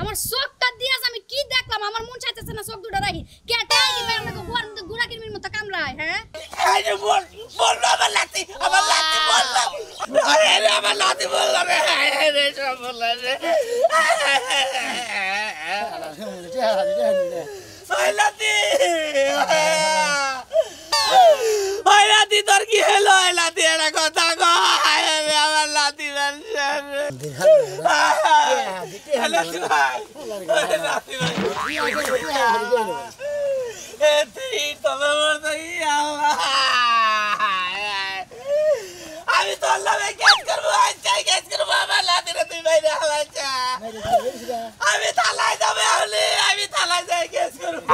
আমার চোখটা দিয়ে আমি কি দেখলাম আমার মন চাইতেছে না চোখ দুটো রাখি কেটে কি ভাই আমাকে গোয়ার মধ্যে গুড়া কিরমির মতো কামড়ায় হ্যাঁ আরে বল আমার লাতি বল আরে আমার লাতি বল রে সব বল রে ওই লাতি তোর কি হলো ওই লাতি এটা কথা কো আমার লাতি আমি তোর নামে কেস করবো কেস করবো আমার লাতি তুই বাইরে হালাইছা আমি থালায় যাবে আমি থালায় যাই কেস করবো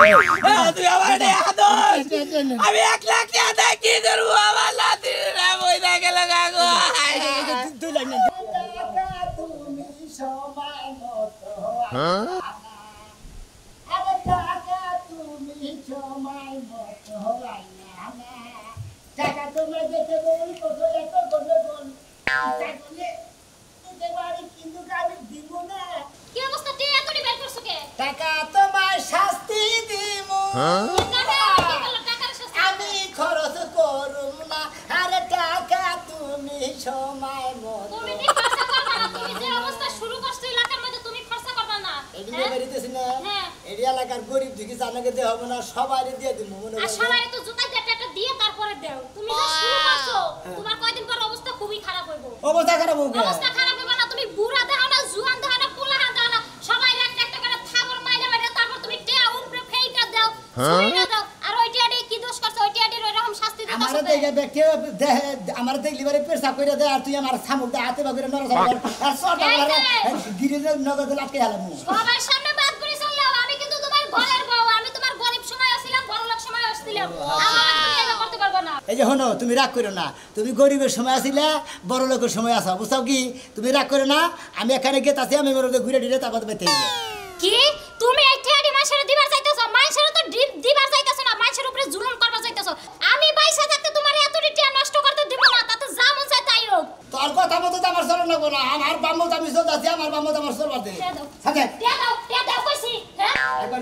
তুই আমার আমি 1 লাখ টাকা কি করবো আমার লাতি বই না গেলে গাগো টাকা তোমার শাস্তি দিমু আমি খরচ করুম না আরে টাকা তুমি সময় মতো তুমি কি খরচ করবা না তুমি যে অবস্থা শুরু করছো এলাকার মধ্যে তুমি খরচ করবা না এদিকে বেরিতেছ না এই এলাকার গরিব দিকে জানাকে দে হবে না সবাইরে দিয়ে দিমু মনে আর সবাইরে তো জুতা একটা দিয়ে তারপরে দাও তুমি যে শুরু করছো তোমার কয়দিন পর অবস্থা খুবই খারাপ হইব অবস্থা খারাপ হবে অবস্থা খারাপ হবে না তুমি বুড়া দেখাও না জুয়ান দেখাও না পোলা দেখাও না সবাই একটা করে থাবর মাইরা মাইরা তারপর তুমি টেয়া উপরে ফেইটা দাও ছুঁইটা দাও আর ওই টিয়াডি কি দোষ করছো ওই টিয়াডির এরকম শাস্তি দিতে আমারে দেখে দেখে আমার দেখলি বারে পেশা কইরা দে আর তুই আমার সামুক দে হাতে বাগরে নরস আর সটা করে গিরে নগদ লাটকে হালামু সবার সামনে বাদ করে চললাম আমি কিন্তু তোমার ঘরের বউ আমি তোমার গরিব সময় আসছিলাম বড়লোক সময় আসছিলাম আমার তুমি এটা করতে পারবে না এই যে হনো তুমি রাগ করো না তুমি গরিবের সময় আসিলা বড় লোকের সময় আসো বুঝছো কি তুমি রাগ করো না আমি এখানে গেতাছি আমি মরদে ঘুরে দিলে তারপর বেতে কি তুমি এই টিয়াডি মাছের দিবার চাইতেছো মাছের তো দিবার চাইতেছো না মাছের উপরে জুলুম করবা চাইতেছো আমি বাইসা থাকতে তোমার এতটি টিয়া নষ্ট করতে দিব না তাতে যা মন চাই তাই হোক তোর কথা মতো তো আমার চলন লাগবো না আমার বাম্মত আমি চলতাছি আমার বাম্মত আমার চলবার দে সাথে টিয়া দাও কইছি হ্যাঁ একবার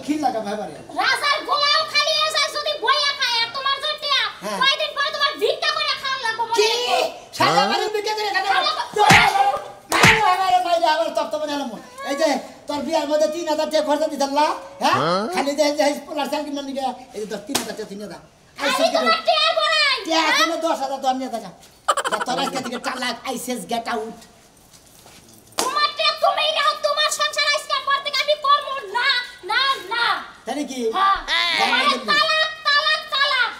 খিল লাগা ভাইবারে রাজার গোলাও খালি এসে যদি বইয়া খায় আর তোমার যে টিয়া কয়দিন পরে তোমার ভিক্ষা করে খাওয়া লাগবে কি সারা বাড়ি ভিক্ষা করে খাওয়া মাইরে আবার তপ্ত বানালাম এই যে তোর বিয়ার মধ্যে 3000 টাকা খরচা দিছলা হ্যাঁ খালি দে যে পোলার সাইকেল নিয়ে নিয়ে এই যে 3000 টাকা 3000 আমি তোমার টিয়া বড়াই টিয়া কোনো 10000 দাম নিয়ে যা তোর আজকে থেকে 4 লাখ আইসেস গেট আউট তোমার টিয়া তুমি নাও তোমার সংসার আজকে পর থেকে আমি করব না না না তাই কি হ্যাঁ তালাক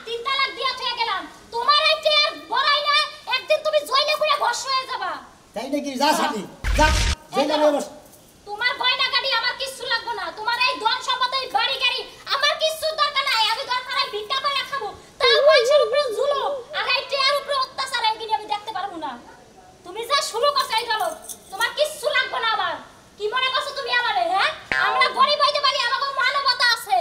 3 তালাক দিয়া থেকে গেলাম তোমার এই টিয়া বড়াই না একদিন তুমি জইলে পুরো ভস্ম হয়ে যাবা তাই নাকি যা সাথী যা জেলে বস তোমার গয়না গাড়ি আমার কিছু লাগবে না তোমার এই ধন সম্পদ এই বাড়ি গাড়ি আমার কিছু দরকার নাই আমি দরকার হয় ভিক্ষা করে খাবো তাও মানুষের উপরে ঝুলো আর এই টিয়ার উপরে অত্যাচার এইগুলি আমি দেখতে পারবো না তুমি যা শুরু করছো এই ধরো তোমার কিছু লাগবে না আবার কি মনে করছো তুমি আমারে হ্যাঁ আমরা গরিব হইতে পারি আমাদের মানবতা আছে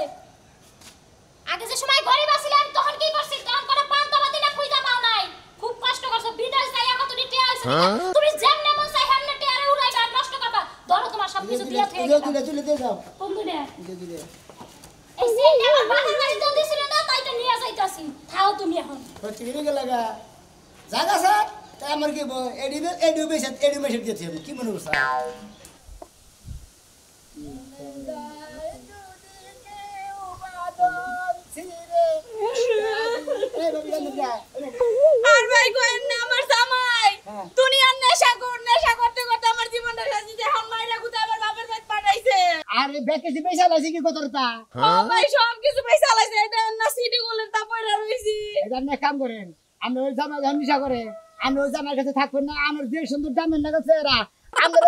আগে যে সময় গরিব ছিলাম তখন কি করছিস তখন করে পান্তাবাতি না খুঁজা পাও নাই খুব কষ্ট করছো বিদেশ যাই কতটি টিয়া হইছে তুমি যেমনে মন চাই হেমনে টিয়ারে উড়াইবা নষ্ট করবা ধরো তোমার সব কিছু দিয়া থেকে তুলে দিয়ে দাও বন্ধু নে দিলে এই সেইটা আমার বাবার বাড়ি তো দিছিল না তাই তো নিয়ে যাইতাছি খাও তুমি এখন হচ্ছে কি লাগা জায়গা স্যার তাই আমার কি এডুকেশন দিয়েছে কি মনে করছ আর ভাই কোয়েন না আমার জামাই দুনিয়ার নেশা করতে করতে আমার জীবনটা সাজিয়ে এখন মাইরা গুতা আমার বাবার বাড়ি পাঠাইছে আরে বেকেছি পয়সা লাইছি কি কতটা ও ভাই সব কিছু পয়সা লাইছে এটা না সিটি গোলের তা পয়রা রইছি এটা না কাম করেন আমি ওই জামাই যখন নিশা করে আমি ওই জামার কাছে থাকবেন না আমার যে সুন্দর দামের লাগাচ্ছে এরা আমরা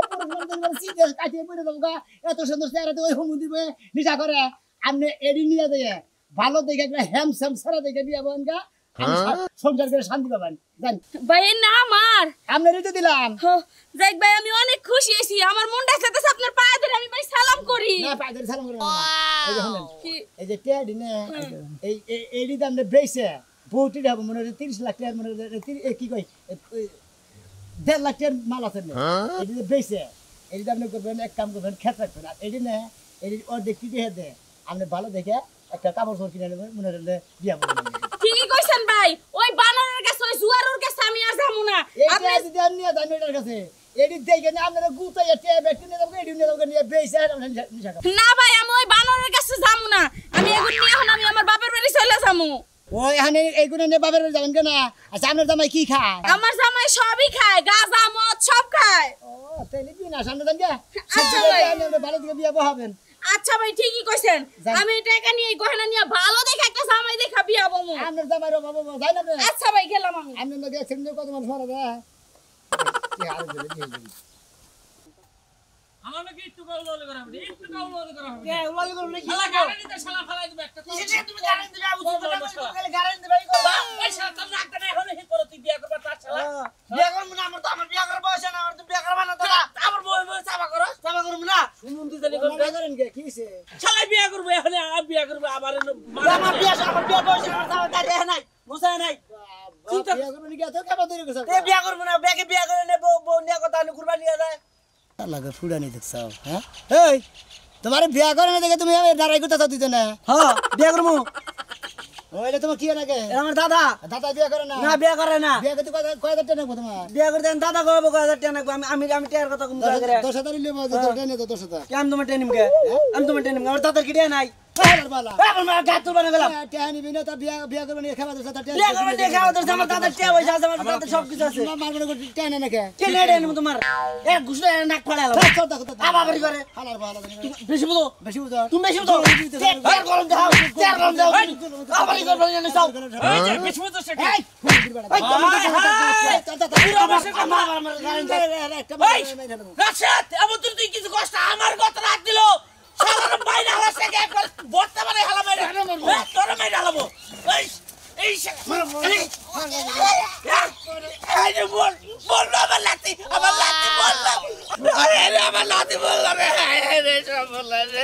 সিটে কাটিয়ে পড়ে দেবো এত সুন্দর চেহারা ওই হুমু দিবে নিশা করে আপনি এডি নিয়ে দিয়ে ভালো দেখে একটা হ্যামস্যাম সারা দেখে দিয়ে বোনগা সংসার করে শান্তি পাবেন জান ভাই না আমার আপনি রেটে দিলাম যাক ভাই আমি অনেক খুশি হইছি আমার মনটা চাইতেছে আপনার পায়ে ধরে আমি ভাই সালাম করি না পায়ে ধরে সালাম করবেন না এই যে শুনেন এই যে টেডি না এই এডি দাম বেইছে বহুটি হবে মনে হয় 30 লাখ টাকা মনে হয় কি কই 1.5 লাখ টাকার মাল আছে না এডি বেইছে এই যে আপনি করবেন এক কাম করবেন খেত রাখবেন আর এই না এই অর্ধেক কি দিয়ে দে আপনি ভালো দেখে একটা কাপড় চোপড় কিনে নেবেন মনে হলে বিয়া করবেন ঠিকই কইছেন ভাই ওই বানরের কাছে ওই জুয়ারের কাছে আমি আর যাবো না আপনি যদি আপনি জানেন এটার কাছে এডি দেখে না আপনারা গুতাইয়া টেয়া ব্যাগ কিনে দেবো এডি নিয়ে দেবো নিয়ে বেইছে আর আমরা নিশা খাবো না ভাই আমি ওই বানরের কাছে যাবো না আমি এগুন নিয়ে এখন আমি আমার বাপের বাড়ি চলে যাবো ওই এখানে এইগুলো নিয়ে বাবার বাড়ি যাবেন কেন আচ্ছা আপনার জামাই কি খায় আমার জামাই সবই খায় গাঁজা মদ সব খায় ও তাহলে কি না সামনে যান গে আচ্ছা ভাই। আপনি ভালো দিকে বিয়া বহাবেন আচ্ছা ভাই ঠিকই কইছেন যান। আমি টাকা নিয়ে এই গহনা নিয়ে ভালো দেখে একটা জামাই দেখা বিয়া বমু আপনার জামাই রে বাবা যাই না আচ্ছা ভাই গেলাম আমি আপনার লগে একসঙ্গে কত মানুষ মারা যায় কি আর বলে দিয়ে আমার নাকি একটু কাউল করা হবে একটু কাউল করা হবে কে ওলাই করব নাকি শালা গাড়ি দিতে শালা ফালাই দিবে একটা তুমি গারেন দিবে আবু বল, বল, তুমি শালা। কালে গারেন দিবে কি করবা এই শালা তোর রাখতে নাই হলে হিত করে তুই বিয়া করবা তার শালা বিয়া করব না আমার বিয়া করার বয়স না আমার তো বিয়া করবা না দাদা আমার বই বই চাপা করো চাপা করব না শুনুন তুই জানি বিয়া করেন কে কি হইছে শালা বিয়া করবে এখন আমি বিয়া করব আমার আমার বিয়া বয়স না আমার দাঁড়িয়ে নাই মুসা নাই চিন্তা- বিয়া করব নাকি এত কেবা ধরে গেছে এ বিয়া করবো না বেগে বিয়া করে নেবো বউ নিয়ে কথা আমি কুরবানি নিয়ে যায় লাগে ফুড়ানি দেখছাও হ্যাঁ এই তোমার বিয়া করে না দেখে তুমি দাঁড়াই করতে চাও দিতে না হ্যাঁ বিয়া করবো ওইটা তোমার কি লাগে এ আমার দাদা দাদা বিয়া করে না না বিয়া করে না বিয়া করতে কয় হাজার টাকা নেবো তোমার বিয়া করতে দাদা কবে 1000 টাকা নাকবো আমি আমি টিয়ার কথা কম করে 10,000 নেবো 10,000 আমি তোমার টেনিম কে আমি তোমার টেনিম আমার দাদার কি টিয়া নাই বালা আমার গাছ তুলবা না গেলাম টাকা নিবি না তা বিয়া করবে না খাওয়া দাওয়া বিয়া করবে দেখে আমাদের আমার দাদার টিয়া পয়সা আছে আমার দাদার সব কিছু আছে মারবো না টাকা না নাকি কে নেড়ে নিব তোমার এ ঘুষলে নাক ফাড়ালাম আবাবারি করে হালার বালা বেশি বুঝো বেশি বুঝো তুমি বেশি বুঝো তেল গরম দাও তেল গরম দাও আবারি করে বলে সব এই যে বিস্ময় তো শেখ এই রাশাদ এমন তুই কিছু কষ্ট আমার কথা রাখ দিল শালার বাইরে হালা শেখ একবার বর্তমানে হালা মেরে তোর মেরে হালাবো এই শেখ এই যে বল না আমার লাতি বল না আরে আমার লাতি বল না রে সব বল রে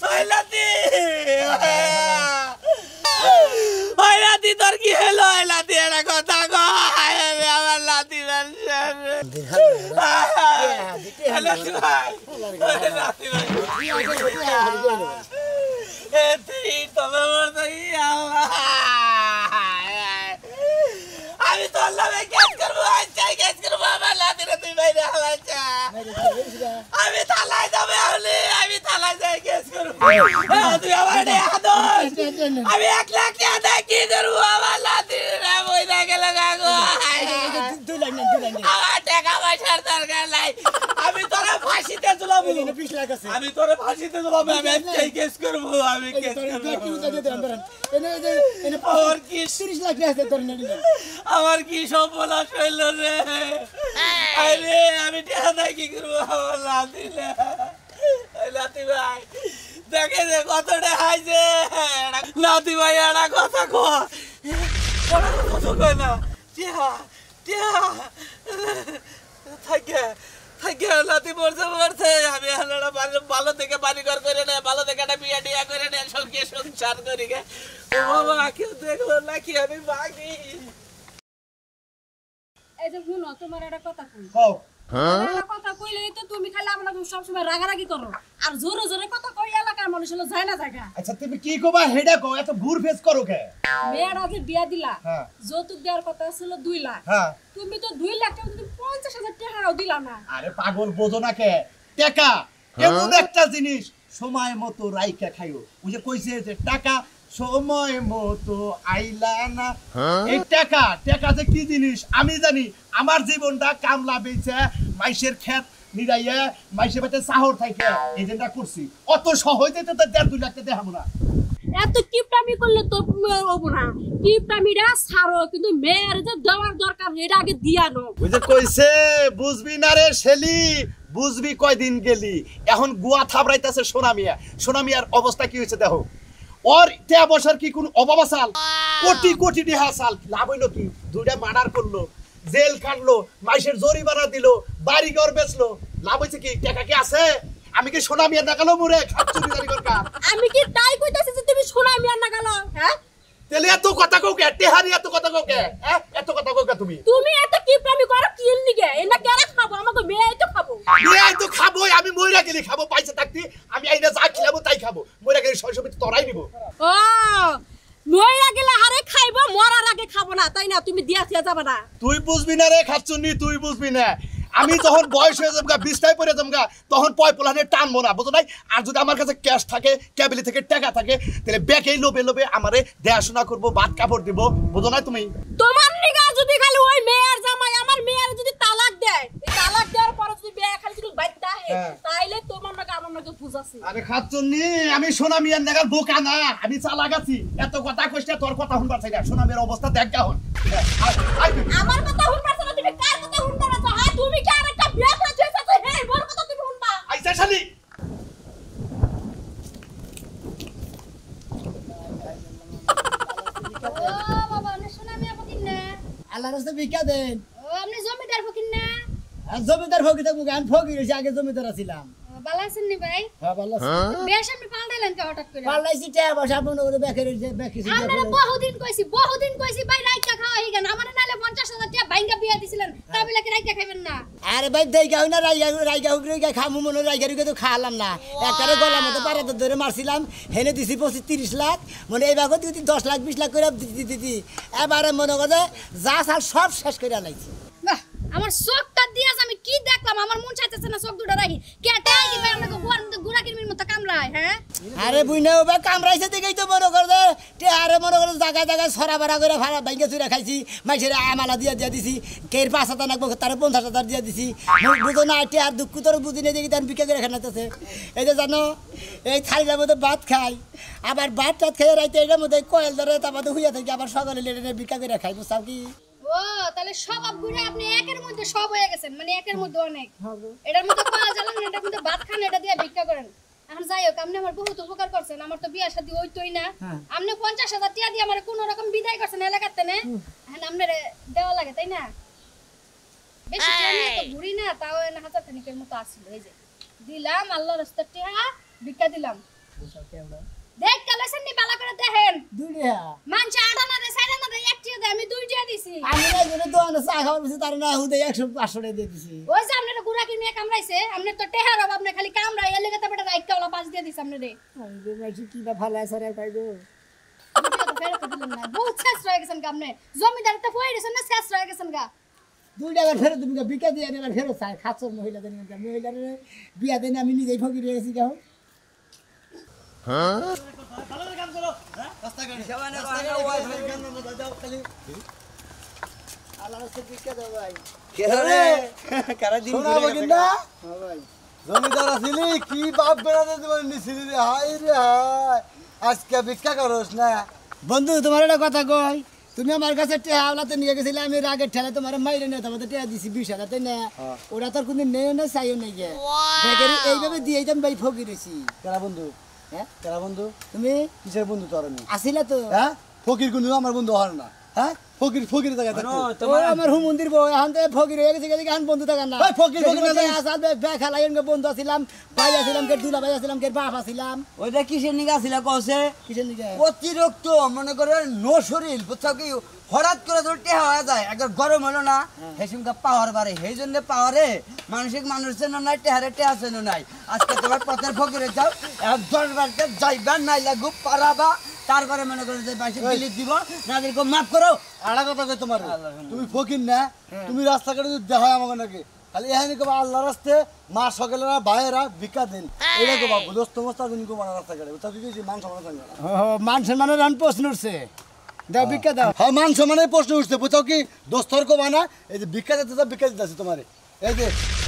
ওই লাতি ওই লাতি তোর কি হলো ওই লাতি একটা কথা কো আমার লাতি লাতি ভাই লাতি ভাই আমি তোর নামে কেস করবো কেস করবো আমার লাতি রে তুই বাইরে হালাচ্ছা আমি থালায় যাবে হলে আমি থালায় যাই কেস করবো তুই আমার আদর্শ আমি 1 লাখ টাকা কি করবো আমার লাতি রে বই না গেলে গাগো আমার টাকা পয়সার দরকার নাই আমি তোরা ফাঁসিতে ঝুলাবো আমি তোরা ফাঁসিতে ঝুলাবো আমি একটাই কেস করবো আমি কেস করবো আমার কি সফলতা হইল রে আরে আমি টাকা কি করবো আমার লাতি ভাই দেখে যে কতটা হাইছে লাতি ভাই একটা কথা কয় কথা কয় না টিয়া থাকে লাতি মরছে আমি ভালো থেকে বাড়ি ঘর করে নেয় ভালো থেকে একটা বিয়া টিয়া করে নেয় সঙ্গে সংসার করি গে বাবা কেউ দেখলো নাকি আমি বাকি এই যে শুনো তোমার একটা কথা কই কও একটা কথা কইলেই তো তুমি খালি আমরা সব সময় রাগারাগি করো আর জোরে জোরে কথা কই এলাকার মানুষ হলো যায় না জায়গা আচ্ছা তুমি কি কবা হেডা কও এত ঘুর ফেস করো কে মেয়েরা যে বিয়া দিলা হ্যাঁ। যৌতুক দেওয়ার কথা ছিল 2 লাখ হ্যাঁ তুমি তো 2 লাখ টাকা তুমি 50,000 টাকাও দিলা না আরে পাগল বোঝো না কে টাকা এমন একটা জিনিস সময় মতো রাইখা খাইও ওই যে কইছে যে টাকা সময় মতো আইলা না এই টাকা যে কি জিনিস আমি জানি আমার জীবনটা কামলা বেচে মাইশের ক্ষেত নিরাইয়া মাইশের বাড়িতে চাহর থাকে এই যেটা করছি অত সহজে তো 1.5-2 লাখ টাকা দেখাবো না এত কিপটামি করলে তো হবো না কিপটামিটা ছাড়ো কিন্তু মেয়ের যে দেওয়ার দরকার এটা আগে দিয়া নো ওই যে কইছে বুঝবি না রে শেলি বুঝবি কয়দিন গেলি এখন গুয়া থাবড়াইতেছে সোনামিয়ার অবস্থা কি হয়েছে দেখো ওর তে বছর কি কোন অভাব আসাল কোটি কোটি টাকা আসাল লাভ হইলো কি দুইটা মার্ডার করলো জেল কাটলো মাইশের জরিমানা দিল বাড়ি ঘর বেচলো লাভ হইছে কি টাকা কি আছে আমি কি সোনামিয়া দেখালো মুরে খাচ্চুরি জারি করকা আমি কি তাই কইতাছি যে তুমি সোনা মিয়া না গেল হ্যাঁ তেলে এত কথা কওকে টেহারি এত কথা কওকে হ্যাঁ এত কথা কওকে তুমি তুমি এত কি প্রেমী করো কি নিগে এনা কেরা খাবো আমাকে মেয়ে তো খাবো বিয়াই তো খাবোই আমি মইরা গেলি খাবো পয়সা থাকতি আমি আইনা যা খিলাবো তাই খাবো মইরা গেলি সরসবি তোরাই নিব ও মইরা গেলে হারে খাইবো মরার আগে খাবো না তাই না তুমি দিয়া দিয়া যাবে না তুই বুঝবি না রে খাচ্ছুনি তুই বুঝবি না আমি যখন বয়স হয়ে যাবগা 20টায় পড়ে যাবগা তখন পয় পোলানে টানবো না বুঝো নাই আর যদি আমার কাছে ক্যাশ থাকে ক্যাবিলি থেকে টাকা থাকে তাহলে ব্যাকেই লোবে লোবে আমারে দেখাশোনা করবো ভাত কাপড় দিব বুঝো নাই তুমি তোমার নিগা যদি খালি ওই মেয়ের জামাই আমার মেয়ের যদি তালাক দেয় এই তালাক দেওয়ার পর যদি বিয়ে খালি যদি বাইতা হে তাইলে তোমার নাকি আমার নাকি বুঝাছি আরে খাচ্ছুনি আমি সোনা মিয়ার নাগাল বোকা না আমি চালাক আছি এত কথা কইছ তোর কথা শুনবার চাই না সোনা মিয়ার অবস্থা দেখ গাহন আমার কথা শুনবার চাই না তুমি কার কথা শুনবার চাও হ্যাঁ তুমি কি আরেকটা বিয়ে করে চেয়েছো তো হে মোর কথা তুমি শুনবা আইসা শালি ও বাবা না শোনা আমি ফকির না আল্লাহর রাস্তায় ভিক্ষা দেন ও আপনি জমিদার ফকির না আর জমিদার ফকির তো গান ফকির হইছে আগে জমিদার ছিলাম ভালো আছেন নি ভাই হ্যাঁ ভালো আছি বেশ আপনি পাল্টাইলেন কে হঠাৎ করে পাল্লাইছি টাকা পয়সা মনে করে বেকের বেকিছি আপনারা বহুদিন কইছি ভাই রাইকা খাওয়া হই গেন আমারে নালে 50,000 টাকা ভাঙ্গা বিয়া দিছিলেন তা বলে কি রাইকা খাইবেন না আরে ভাই দেইগা হই না রাইগা হুগরে খামু মনে রাইগা তো খাওয়ালাম না একবারে গলা মতো পারাতে ধরে মারছিলাম হেনে দিছি 25-30 লাখ মনে এই ভাগত যদি 10 লাখ 20 লাখ করে দিতি এবারে মনে করে যা সাল সব শেষ করে আলাইছি বাহ আমার চোখটা দিয়াস আমি কি দেখলাম আমার মন চাইতেছে না চোখ দুটো রাখি কে টাই কি ভাই আমাকে গোয়ার মধ্যে গুড়া কিরমির মতো কামড়ায় হ্যাঁ আরে বুইনা ওবা কামড়াইছে দেখেই তো মনে করে আরে মনে করে জায়গা ছড়া বাড়া করে ভাড়া ভাঙ্গে চুরা খাইছি মাইছের আমালা দিয়া দিছি কের 5,000 লাগবো তার 50,000 দিয়া দিছি বুঝো না এটা আর দুঃখ তোর বুঝি নেই দেখি তার বিক্রি করে খানাতেছে এই যে জানো এই থালিটার মধ্যে ভাত খাই আবার ভাত টাত খেয়ে রাইতে এটার মধ্যে কয়েল ধরে তার মধ্যে হুইয়া থাকি আবার সকালে লেটে বিক্রি করে খাই বুঝছাও কি ও তাহলে সব গুড়া আপনি একের মধ্যে সব হয়ে গেছেন মানে একের মধ্যে অনেক এটার মধ্যে কলা জ্বালান এটার মধ্যে ভাত খান এটা দিয়ে ভিক্ষা করেন এখন যাই হোক আপনি আমার বহুত উপকার করছেন আমার তো বিয়া শাদী হইতোই না আপনি 50,000 টাকা দিয়ে আমার কোন রকম বিদায় করছেন এলাকাতে না এখন আপনার দেওয়া লাগে তাই না বেশি টাকা নিয়ে তো ঘুরি না তাও না হাজার খানিকের মতো আসছিল এই যে দিলাম আল্লাহর রাস্তায় টাকা ভিক্ষা দিলাম দেখ কালেকশন নি বালা করে দেখেন দুইটা মানছে আড়া না দে সাইডা না দে একটিও দে আমি দুইটা দিছি আমি না জন্য দোকানে চা খাওয়ার বসে তার না হুদে 100-500 টাকা দিয়ে দিছি ওই যে আপনারা গুড়া কিনে কামড়াইছে আপনি তো টেহার অভাব আপনি খালি কামড়াই এর লেগে তো বেটা রাইট কাওলা পাঁচ দিয়ে দিছ আপনি রে আমি বলছি কি বা ভালো আছে রে পাইবো ফেরত দিলেন না বহুত শেষ রয়ে গেছেন কামনে জমিদার তো কই দিছেন না শেষ রয়ে গেছেন গা 2 টাকা ফেরত তুমি বিকা দিয়ে এবার ফেরত চাই খাচ্ছর মহিলাদের মহিলার বিয়া দেন আমি নিজেই ফকির হয়ে গেছি গাও জমিদার আসিলি কি বাপ বেড়াতে তোমার নিছিলি রে হাই রে হাই আজকে ভিক্ষা করস না বন্ধু তোমার একটা কথা কই তুমি আমার কাছে টেহা আওলাতে নিয়ে গেছিলে আমি রাগের ঠেলে তোমার মাইরে নিয়ে তোমাদের টেহা দিছি 20,000 তাই না ওরা তোর কোনদিন নেই না চাইও নাই গে এইভাবে দিয়ে দিতাম ভাই ফকির হয়েছি কেরা বন্ধু হ্যাঁ কেরা বন্ধু তুমি কিসের বন্ধু তোর আমি আসিলা তো হ্যাঁ ফকির কোন আমার বন্ধু হর না হ্যাঁ ফকির জায়গা থাকতো ও আমার হুমন্দির বউ এখন তো ফকির হয়ে গেছে গেছে এখন বন্ধু থাকার না ওই ফকির না জানিস? আসাল বেখালাই বন্ধু আছিলাম ভাই আছিলাম কে দুলা ভাই আছিলাম কে বাপ আছিলাম ওইটা কিসের নিগা ছিল কছে কিসের নিকে অতিরিক্ত মনে করে নো শরীর বুঝছো কি হঠাৎ করে তোর টেহা হয়ে যায় একবার গরম হলো না হেসুমকা পাওয়ার বাড়ে সেই জন্য পাওয়ারে মানসিক মানুষের নাই টেহারে টেহা চেন নাই আজকে তোমার পথের ফকিরে যাও 10 বারতে যাইবার নাই লাগু পারাবা তারপরে মনে করে যে বাইশে বিলি দিব নাদেরকে মাফ করো আড়া কথা কই তোমার তুমি ফকির না তুমি রাস্তাঘাটে যদি দেখা আমাকে নাকি খালি এখানে কবা আল্লাহ রাস্তে মা সকালেরা ভাইয়েরা ভিক্ষা দেন এটা কবা দোস্ত মস্তা দিন কো মানা রাস্তাঘাটে তা কি মান সম্মান থাকে মান সম্মানের রান প্রশ্ন উঠছে দাও ভিক্ষা দাও হ্যাঁ মান সম্মানের প্রশ্ন উঠছে বুঝছো কি দোস্তর কবা না এই যে ভিক্ষা দিতে তো ভিক্ষা দিতেছি তোমারে এই যে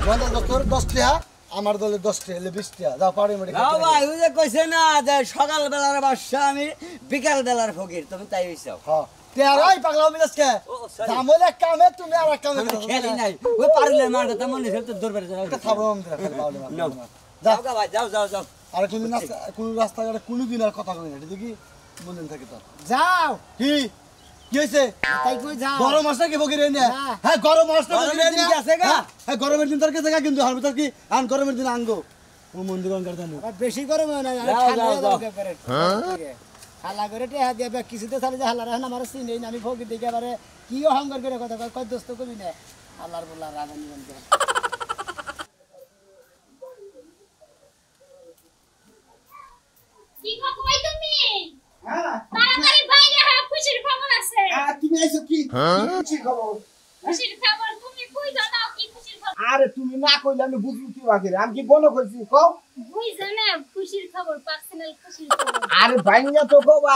বন্ধ দোস্তর 10 টাকা আমার দলে 10 টাকা হলে 20 টাকা দাও পাড়ি মরে নাও ভাই ওই যে কইছে না যে সকাল বেলার বাদশা আমি বিকাল বেলার ফকির তুমি তাই হইছো হ্যাঁ তেরাই পাগলা মিলাসকে জামলে কামে তুমি আর কামে খেলি নাই ওই পারলে মার কথা মনে হচ্ছে তো দরবারে যাও খাবো আমি খালি বাউলে নাও যাও গা ভাই যাও যাও যাও আর কোন রাস্তাঘাটে কোনোদিন আর কথা কই না এটা দেখি মনে থাকে তো যাও কি কি হইছে তাই কই যাও গরম আসছে কি ফকির এনে হ্যাঁ গরম আসছে গরমের দিন কি আছে গা? হ্যাঁ গরমের দিন তোর কাছে কিন্তু হার ভিতর কি আন গরমের দিন আনগো ও মন্দির অঙ্কার জানো বেশি গরম হয় না যাও, যাও, যাও। হালা করে টেহা দিয়ে ব্যাগ কিছুতে চালে যে হালার এখন আমার চিনেই না আমি ফকির দেখে এবারে কি অহংকার করে কথা কয় কয় দোস্ত কবি না হালার বললা রাজা নিবেন কি খবর কই তুমি হ্যাঁ তাড়াতাড়ি বাইরে হ্যাঁ খুশির খবর আছে তুমি আইছো কি কি খবর খুশির খবর তুমি কই জানাও কি খুশির খবর আরে তুমি না কইলে আমি বুঝবো কি বাকি আমি কি বলো কইছি কও কই জানা খুশির খবর পার্সোনাল খুশির খবর আরে ভাইঙ্গা তো কবা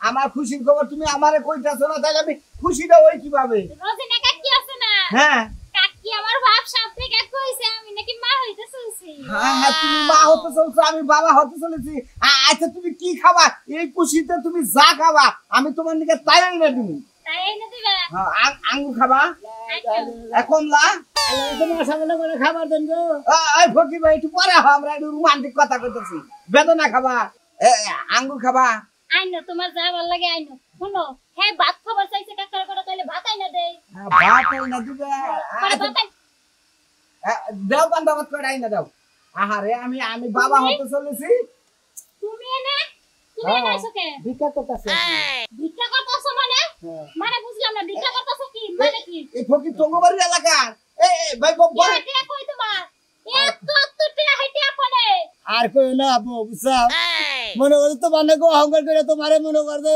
আমার খুশির খবর তুমি আমারে কইতাছো না তাহলে আমি খুশিটা হই কিভাবে রোজিনা কাকি আছে না হ্যাঁ কাকি আমার বাপ সাপ থেকে কইছে আমি নাকি মা হইতে চলছি হ্যাঁ তুমি মা হতে চলছো আমি বাবা হতে চলেছি আচ্ছা তুমি কি খাবা এই খুশিতে তুমি যা খাবা আমি তোমার নিকে তাই এনে দিব তাই না দিবা আঙ্গুর খাবা কমলা তোমার সামনে করে খাবার দেন গো এই ফকির ভাই একটু পরে আমরা একটু রোমান্টিক কথা কইতেছি বেদনা খাবা আঙ্গুর খাবা আইনো তোমার যা ভালো লাগে আইনো শুনো হ্যাঁ ভাত খাবার চাইছে কাকার করে তাইলে ভাত আইনা দেই ভাত না দিবে পরে ভাত দাও বান্দা ভাত করে আইনা দাও আহারে আমি বাবা হতে চলেছি তুমি এনে তুমি এনে আইছো কে ভিক্ষা করতেছি ভিক্ষা করতেছো মানে মানে বুঝলাম না ভিক্ষা করতেছো কি মানে কি এই ফকির তোমার এলাকা এই ভাই বাবা এটা কই তোমার এত টিয়া হাইটিয়া কোনে আর কই না বুঝছো মনে করে তো মানে গো অহংকার করে তোমারে মনে করবে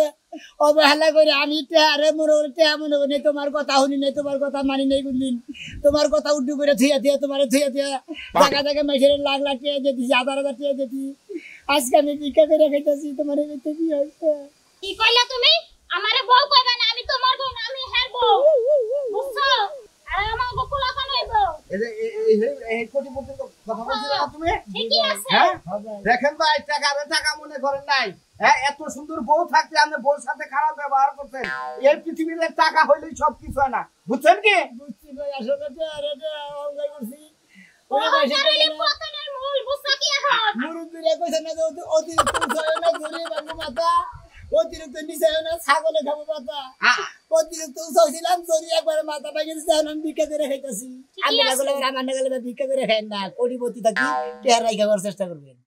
অবহেলা করে আমি টেহারে মনে করে টেহা মনে করে তোমার কথা শুনি নাই তোমার কথা মানি নাই কোনদিন তোমার কথা উড্ডু করে থিয়া থিয়া তোমারে থিয়া থিয়া জায়গা জায়গা মেশিনে লাখ লাখ টিয়া দিতি 1000 টিয়া দিতি আজকে আমি ভিক্ষা করে খাইতেছি তোমার এতে কি হচ্ছে কি কইলা তুমি আমারে বউ কইবা না আমি তোমার বউ না আমি হের বউ বুঝছো আর আমার বকুলা কোন হইবো এই কোটিপতি কথা বলছিস না তুমি ঠিকই আছে হ্যাঁ দেখেন ভাই টাকা মনে করেন নাই হ্যাঁ এত সুন্দর বউ থাকতে আপনি বউর সাথে খারাপ ব্যবহার করছেন এই পৃথিবীতে টাকা হইলেই সব কিছু হয় না বুঝছেন কি বুঝছি ভাই আসলে অহংকার করছি অহংকারের পতনের মূল বুঝছো কি এখন মুরুব্বিরা কইছেন না যে অতিরিক্ত উঁচায় না ধরে বাবু মাথা অতিরিক্ত নিচে না ছাগলে খাবো মাথা অতিরিক্ত উঁচাইছিলাম ধরে একবার মাথা পাই গেছে আমি ভিক্ষা করে খাইতেছি আমি না গেলে আমার না গেলে ভিক্ষা করে খাই না কোটিপতি থাকি টেহারাই খাবার চেষ্টা করবেন